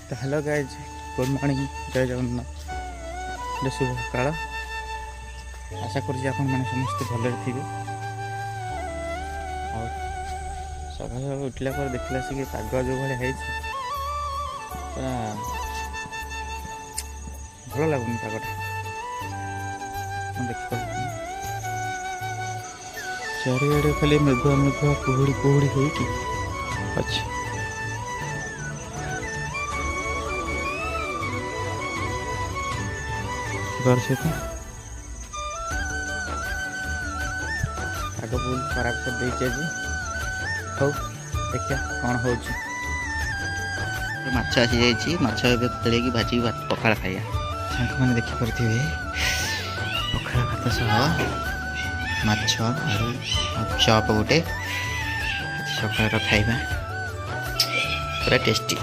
तो hello guys, good morning, जय जगन्नाथ। शुभ सकाळ। आशा करुँच आपण मैंने समस्त भले थे। सकाल उठला पर देखला से पाग जो भाई है भल लगुनि पागटा देखिए चारिआडे खाली मेघुआ मेघुआ कुहुड़ी कुहुड़ी होगी अच्छी। पाग बहुत खराब कर दे हौ देखिए कौन हो माछ आसी जाइए माछ खेल भाजी पखाड़ खाइया साग मैंने देखिपे पखाड़ भात सह माछ आलू चप गोटे सकाल खाइबा पूरा टेस्टी।